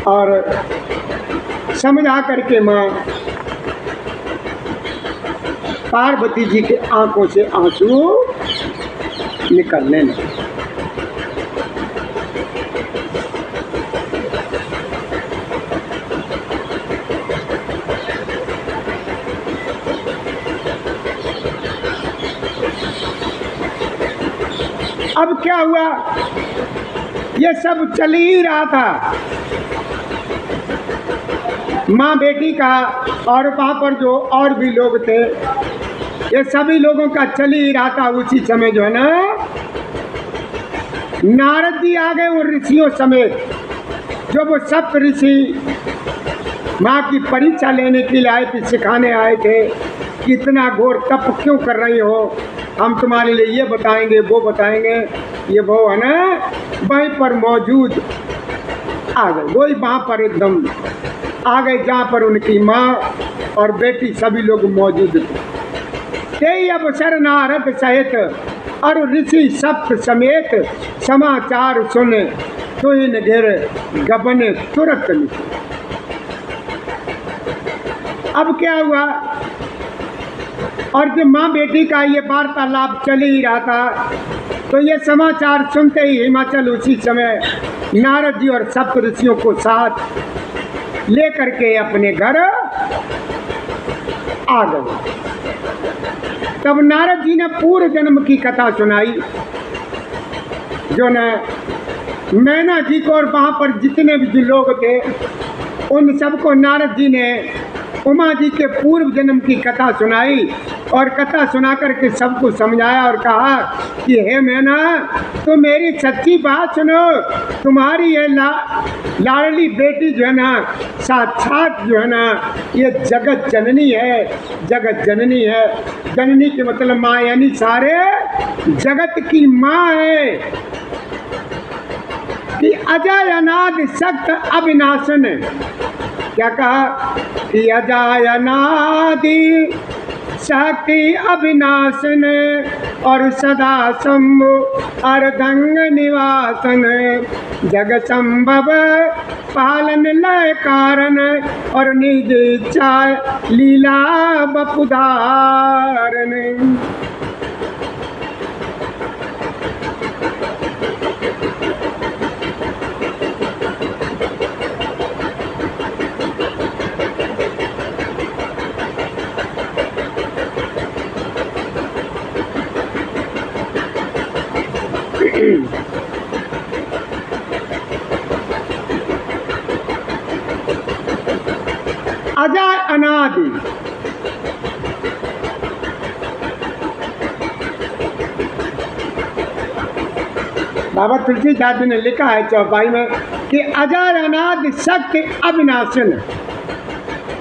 और समझा करके माँ पार्वती जी के आंखों से आंसू निकलने लगे। अब क्या हुआ, ये सब चल ही रहा था माँ बेटी का, और वहाँ पर जो और भी लोग थे, ये सभी लोगों का चल ही रहा था। उसी समय जो है ना नारद जी आ गए उन ऋषियों समेत, जो वो सप्त ऋषि माँ की परीक्षा लेने के लिए आए थे, सिखाने आए थे कि इतना घोर तप क्यों कर रही हो, हम तुम्हारे लिए ये बताएंगे वो बताएंगे। ये वो है ना वहीं पर मौजूद आ गए, वही वहाँ पर एकदम आ गए जहाँ पर उनकी माँ और बेटी सभी लोग मौजूद थे। ते अवसर नारद सहित और ऋषि सप्त समेत समाचार सुने तो इन घेर गबन तुरंत निकले। अब क्या हुआ, और जब माँ बेटी का ये वार्तालाप चल ही रहा था, तो ये समाचार सुनते ही हिमाचल उसी समय नारद जी और सप्त ऋषियों को साथ लेकर के अपने घर आ गए। तब नारद जी ने पूर्व जन्म की कथा सुनाई, जो न मैना जी को और वहाँ पर जितने भी लोग थे उन सबको नारद जी ने उमा जी के पूर्व जन्म की कथा सुनाई, और कथा सुना करके सबको समझाया और कहा कि हे मैना, तो मेरी सच्ची बात सुनो, तुम्हारी ये लाडली बेटी जो है ना साक्षात जो है ना ये जगत जननी है, जगत जननी है। जननी के मतलब माँ, यानी सारे जगत की माँ है कि अजय अनादि सक्त अविनाशन। क्या कहा कि अजय अनादि शक्ति अविनाशन और सदा शंभु अर्धंग निवासन, जग संभव पालन लय कारण और निज इच्छा लीला बपुधारण। अजय अनादि। बाबा तुलसीदास जी ने लिखा है चौपाई में कि अजय अनादि शक्ति अविनाशन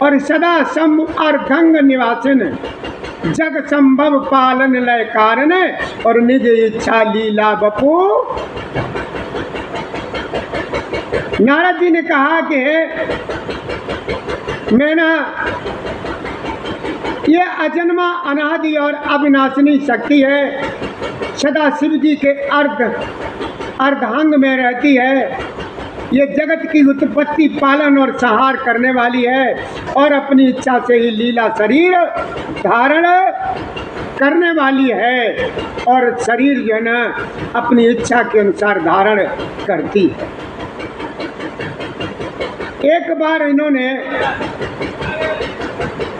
और सदा शंभु अर्धंग निवासन, जग संभव पालन लय कारण और निज इच्छा लीला बपू। नारद जी ने कहा कि मैं ना ये अजन्मा अनादि और अविनाशिनी शक्ति है, सदा शिव जी के अर्धांग में रहती है। ये जगत की उत्पत्ति पालन और संहार करने वाली है और अपनी इच्छा से ही लीला शरीर धारण करने वाली है और शरीर जो है ना अपनी इच्छा के अनुसार धारण करती है। एक बार इन्होंने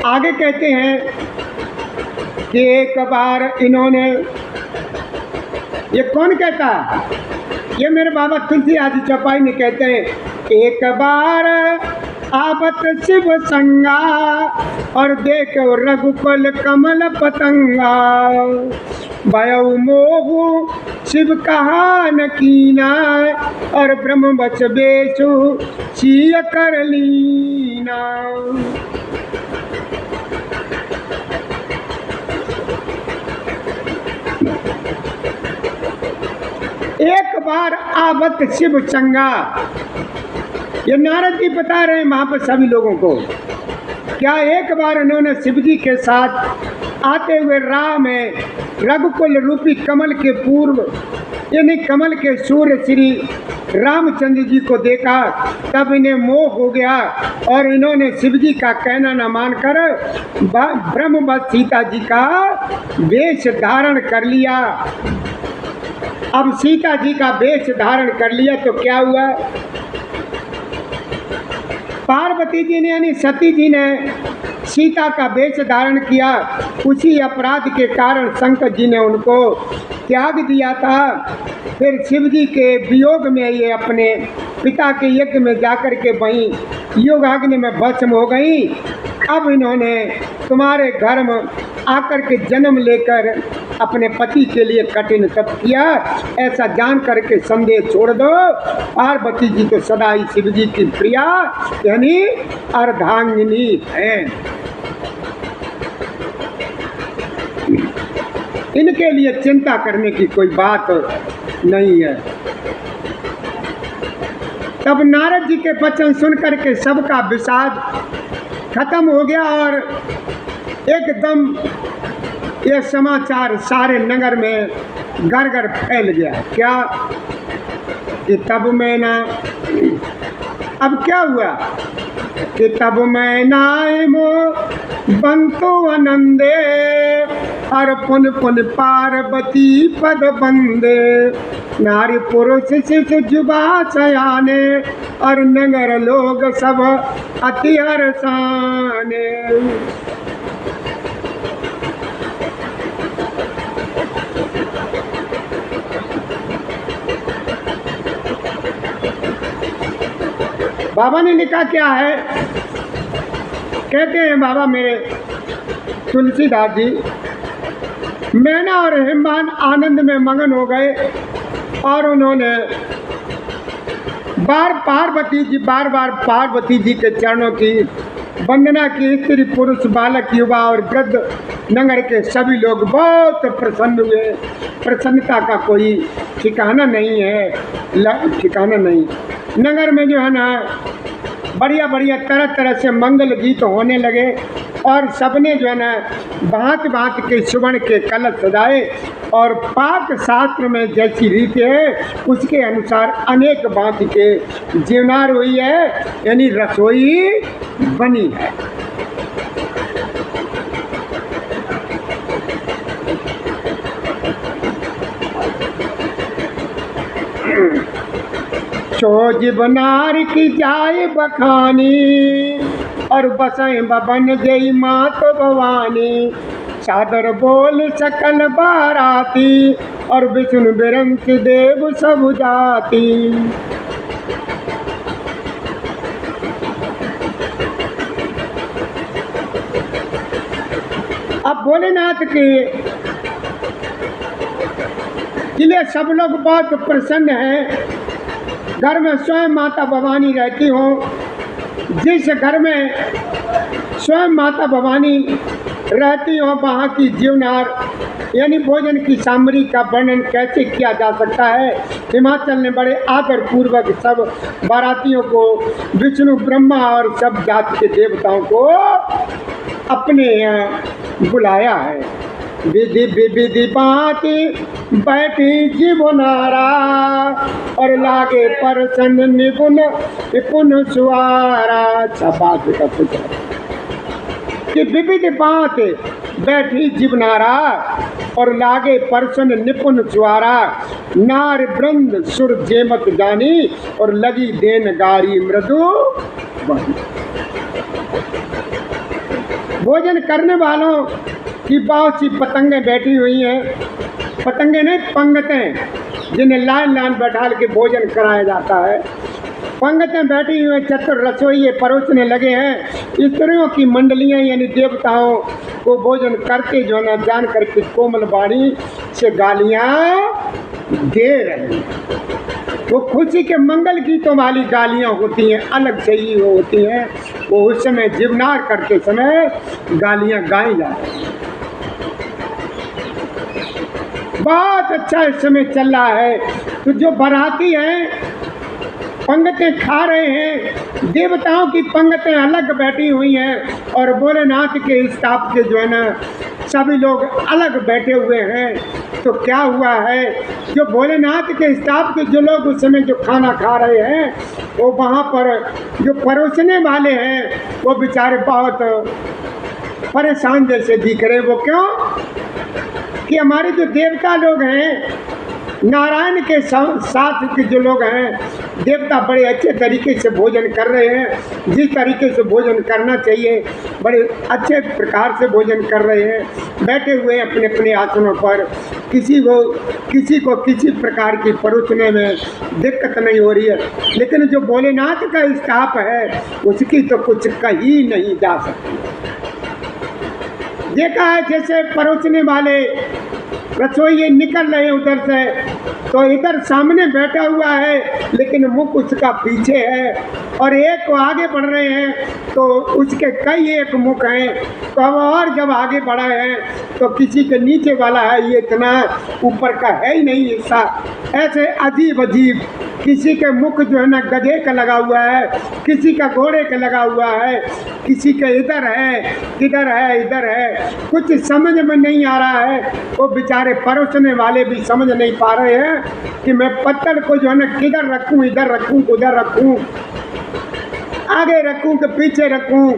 आगे कहते हैं कि एक बार इन्होंने, ये कौन कहता है? ये मेरे बाबा तुलसी आदि चौपाई में कहते हैं, एक बार आवत शिव संगा और देखो रघुकुल कमल पतंगा, भयउ मोहु शिव कहा न कीना और ब्रह्म बच बेचु चीय कर लीना। एक बार आवत शिव संगा, ये नारद जी बता रहे हैं वहां पर सभी लोगों को। क्या एक बार उन्होंने शिव जी के साथ आते हुए राह में रघुकुल रूपी कमल के पूर्व यानी कमल के सूर्य श्री रामचंद्र जी को देखा, तब इन्हें मोह हो गया और इन्होंने शिव जी का कहना न मानकर ब्रह्मवत सीता जी का वेश धारण कर लिया। अब सीता जी का वेश धारण कर लिया तो क्या हुआ? पार्वती जी ने यानी सती जी ने सीता का वेश धारण किया। उसी अपराध के कारण शंकर जी ने उनको त्याग दिया था। फिर शिव जी के वियोग में ये अपने पिता के यज्ञ में जाकर के वहीं योगाग्नि में भस्म हो गई। अब इन्होंने तुम्हारे घर में आकर के जन्म लेकर अपने पति के लिए कठिन तप किया, ऐसा जान करके संदेह छोड़ दो। पार्वती जी तो सदा ही शिव जी की प्रिया यानी अर्धांगिनी है। इनके लिए चिंता करने की कोई बात नहीं है। तब नारद जी के वचन सुन करके सबका विषाद खत्म हो गया और एकदम ये समाचार सारे नगर में घर घर फैल गया। क्या कि तब मैं ना, अब क्या हुआ कि तब मैं नाय मो बंतो आनंदे और पुन पुन पार्वती पद बंदे, नारी पुरुष शिशु जुबा सयाने और नगर लोग सब अति हर्षाने। बाबा ने लिखा क्या है? कहते हैं बाबा मेरे तुलसीदास जी, मैना और हिमवान आनंद में मगन हो गए और उन्होंने बार बार पार्वती जी के चरणों की वंदना की। स्त्री पुरुष बालक युवा और वृद्ध नगर के सभी लोग बहुत प्रसन्न हुए। प्रसन्नता का कोई ठिकाना नहीं है, ठिकाना नहीं। नगर में जो है ना बढ़िया बढ़िया तरह तरह से मंगल गीत होने लगे और सबने जो है ना भांति भांति के सुवर्ण के कलश सजाए और पाक शास्त्र में जैसी रीति है उसके अनुसार अनेक भांति के जीवनार हुई है यानी रसोई बनी है। सोज बनार की जाए बखानी और बसें बबन जई मात भवानी, सादर बोल सकल बाराती, और विष्णु बिरंच देव सब जाति। अब भोलेनाथ के लिए सब लोग बहुत प्रसन्न हैं। घर में स्वयं माता भवानी रहती हो। जिस घर में स्वयं माता भवानी रहती हो वहाँ की जीवनार यानी भोजन की सामग्री का वर्णन कैसे किया जा सकता है। हिमाचल ने बड़े आदर पूर्वक सब बारातियों को, विष्णु ब्रह्मा और सब जाति के देवताओं को अपने यहाँ बुलाया है। विधि विधि बाती बैठी जीवनारा, और लागे परसन निपुण निपुण सुआरा। बात का पुत्र कि विविध बात बैठी जीवनारा, और लागे परसन निपुण सुआरा। नार वृंद सुर जेमत जानी, और लगी देन गारी मृदु बनी। भोजन करने वालों की बहुत सी पतंगें बैठी हुई हैं। पतंगे नहीं, पंगतें, जिन्हें लाइन लाइन बैठा के भोजन कराया जाता है। पंगतें बैठी हुई, चतुर रसोइये परोसने लगे हैं। स्त्रियों की मंडलियां यानी देवताओं को भोजन करते जो ना जान करके कोमल बाणी से गालियां दे रहे हैं। वो खुशी के मंगल गीतों वाली गालियां होती हैं, अलग से ही वो होती हैं। वो उस समय जीवनार करते समय गालियां गाई जाती हैं। बहुत अच्छा इस समय चल रहा है। तो जो बाराती हैं पंगतें खा रहे हैं, देवताओं की पंगतें अलग बैठी हुई हैं, और भोलेनाथ के स्टाफ के जो है ना सभी लोग अलग बैठे हुए हैं। तो क्या हुआ है, जो भोलेनाथ के स्टाफ के जो लोग उस समय जो खाना खा रहे हैं, वो वहाँ पर जो परोसने वाले हैं वो बेचारे बहुत परेशान जैसे दिख रहे हैं। वो क्यों कि हमारे जो देवता लोग हैं, नारायण के साथ के जो लोग हैं, देवता बड़े अच्छे तरीके से भोजन कर रहे हैं। जिस तरीके से भोजन करना चाहिए बड़े अच्छे प्रकार से भोजन कर रहे हैं। बैठे हुए हैं अपने अपने आसनों पर। किसी को किसी प्रकार की परोसने में दिक्कत नहीं हो रही है। लेकिन जो भोलेनाथ का स्टाफ है उसकी तो कुछ कही नहीं जा सकती। देखा है जैसे परोसने वाले रसोई निकल रहे हैं उधर से, तो इधर सामने बैठा हुआ है लेकिन मुख उसका पीछे है, और एक को आगे बढ़ रहे हैं तो उसके कई एक मुख हैं। तो अब और जब आगे बढ़ा है तो किसी के नीचे वाला है, ये इतना ऊपर का है ही नहीं हिस्सा। ऐसे अजीब अजीब, किसी के मुख जो है ना गधे का लगा हुआ है, किसी का घोड़े का लगा हुआ है, किसी के इधर है, किधर है, इधर है, कुछ समझ में नहीं आ रहा है। वो बेचारे परोसने वाले भी समझ नहीं पा रहे हैं कि मैं पत्थर को जो है ना किधर रखूं, इधर रखूं, उधर रखूं, आगे रखूं कि पीछे रखूं।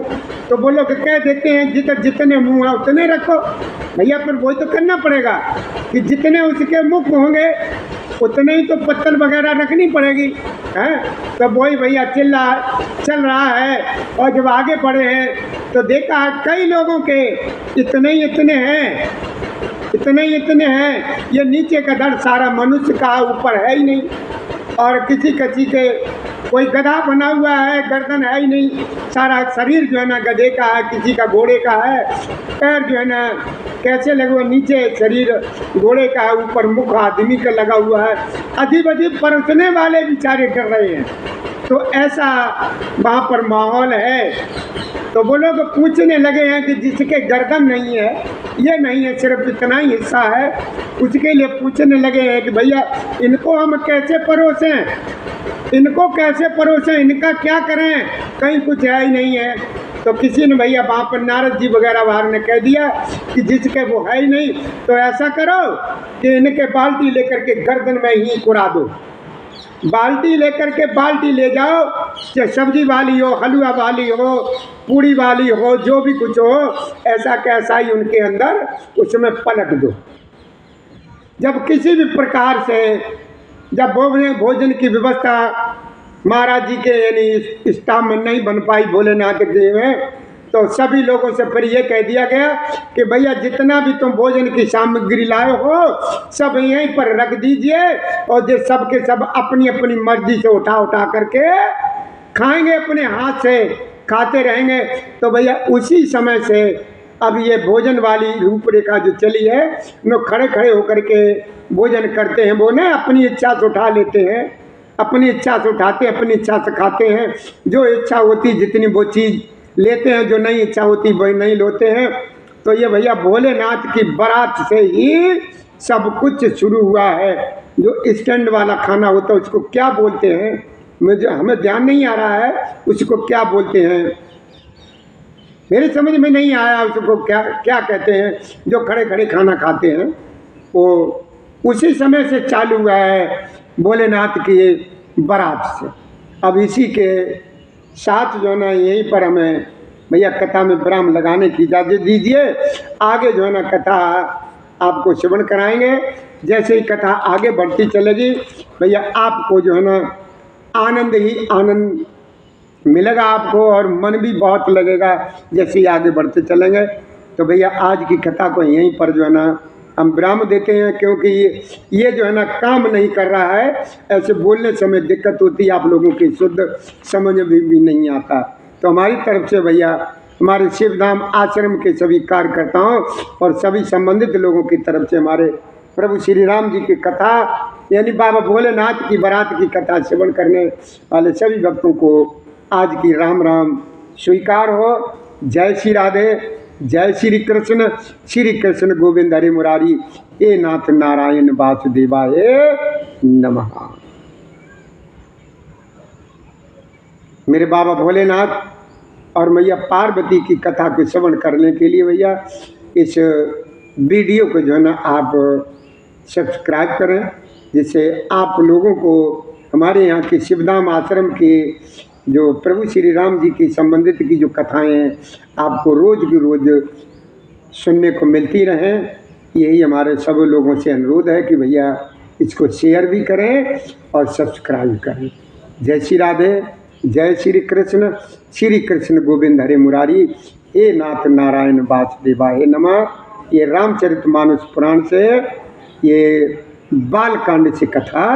तो वो लोग कह देते हैं जितने मुंह है उतने रखो। भैया फिर वही तो करना पड़ेगा कि जितने उसके मुख होंगे उतने ही तो पत्थर वगैरह रखनी पड़ेगी, हैं। तो वही भैया चल रहा है। और जब आगे बढ़े हैं तो देखा है कई लोगों के इतने ही इतने हैं, ये नीचे का धड़ सारा मनुष्य का ऊपर है ही नहीं। और किसी के कोई गधा बना हुआ है, गर्दन है ही नहीं, सारा शरीर जो है ना गधे का है, किसी का घोड़े का है, पैर जो है ना कैसे लगे हुए, नीचे शरीर घोड़े का है, ऊपर मुख आदमी का लगा हुआ है। अजीब अजीब परोसने वाले बेचारे कर रहे हैं। तो ऐसा वहाँ पर माहौल है। तो वो लोग पूछने लगे हैं कि जिसके गर्दन नहीं है, ये नहीं है, सिर्फ इतना ही हिस्सा है, उसके लिए पूछने लगे हैं कि भैया इनको हम कैसे परोसें, इनका क्या करें, कहीं कुछ है ही नहीं है। तो किसी ने भैया वहाँ पर नारद जी वगैरह बाहर ने कह दिया कि जिसके वो है ही नहीं तो ऐसा करो कि इनके बाल्टी लेकर के गर्दन में ही कुड़ा दो। बाल्टी लेकर के बाल्टी ले जाओ, चाहे सब्जी वाली हो, हलवा वाली हो, पूड़ी वाली हो, जो भी कुछ हो, ऐसा कैसा ही उनके अंदर उसमें पलट दो। जब किसी भी प्रकार से जब भोजन की व्यवस्था महाराज जी के यानी स्टाफ में नहीं बन पाई भोलेनाथ के में, तो सभी लोगों से फिर ये कह दिया गया कि भैया जितना भी तुम भोजन की सामग्री लाए हो सब यहीं पर रख दीजिए, और जो सब के सब अपनी अपनी मर्जी से उठा उठा करके खाएंगे, अपने हाथ से खाते रहेंगे। तो भैया उसी समय से अब ये भोजन वाली रूपरेखा जो चली है, लोग खड़े खड़े होकर के भोजन करते हैं। वो ना अपनी इच्छा से उठा लेते हैं, अपनी इच्छा से उठाते हैं, अपनी इच्छा से खाते हैं। जो इच्छा होती जितनी वो चीज़ लेते हैं, जो नहीं इच्छा होती वही नहीं लेते हैं। तो ये भैया भोलेनाथ की बारात से ही सब कुछ शुरू हुआ है। जो स्टैंड वाला खाना होता है उसको क्या बोलते हैं, मुझे हमें ध्यान नहीं आ रहा है उसको क्या बोलते हैं, मेरी समझ में नहीं आया उसको क्या क्या कहते हैं। जो खड़े खड़े खाना खाते हैं वो उसी समय से चालू हुआ है भोलेनाथ की बारात से। अब इसी के साथ जो है ना यहीं पर हमें भैया कथा में विराम लगाने की इजाज़त दीजिए। आगे जो है ना कथा आपको श्रवण कराएंगे। जैसे ही कथा आगे बढ़ती चलेगी भैया आपको जो है ना आनंद ही आनंद मिलेगा आपको, और मन भी बहुत लगेगा जैसे ही आगे बढ़ते चलेंगे। तो भैया आज की कथा को यहीं पर जो है ना हम विराम देते हैं, क्योंकि ये जो है ना काम नहीं कर रहा है। ऐसे बोलने समय दिक्कत होती है, आप लोगों की शुद्ध समझ भी नहीं आता। तो हमारी तरफ से भैया हमारे शिवधाम आश्रम के सभी कार्यकर्ताओं और सभी संबंधित लोगों की तरफ से हमारे प्रभु श्री राम जी की कथा यानी बाबा भोलेनाथ की बारात की कथा श्रवण करने वाले सभी भक्तों को आज की राम राम स्वीकार हो। जय श्री राधे, जय श्री कृष्ण गोविंद हरि मुरारी, हे नाथ नारायण वासुदेवाय नमः। मेरे बाबा भोलेनाथ और मैया पार्वती की कथा को श्रवण करने के लिए भैया इस वीडियो को जो है ना आप सब्सक्राइब करें, जिससे आप लोगों को हमारे यहाँ के शिवधाम आश्रम के जो प्रभु श्री राम जी की संबंधित की जो कथाएं हैं आपको रोज़ की रोज़ सुनने को मिलती रहें। यही हमारे सब लोगों से अनुरोध है कि भैया इसको शेयर भी करें और सब्सक्राइब करें। जय श्री राधे, जय श्री कृष्ण गोविंद हरे मुरारी, हे नाथ नारायण वासुदेवाय नमः। ये रामचरितमानस पुराण से ये बालकांड से कथा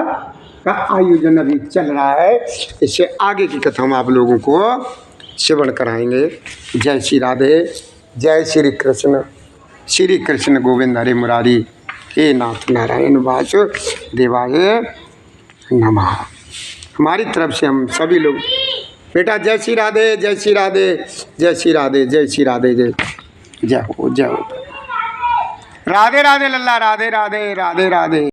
का आयोजन अभी चल रहा है। इससे आगे की कथा हम आप लोगों को श्रवण कराएंगे। जय श्री राधे, जय श्री कृष्ण गोविंद हरे मुरारी, हे नाथ नारायण वासुदेवाय नमः। हमारी तरफ से हम सभी लोग बेटा जय श्री राधे, जय श्री राधे, जय श्री राधे, जय श्री राधे, जय हो, जय हो। राधे राधे लल्ला, राधे राधे, राधे राधे।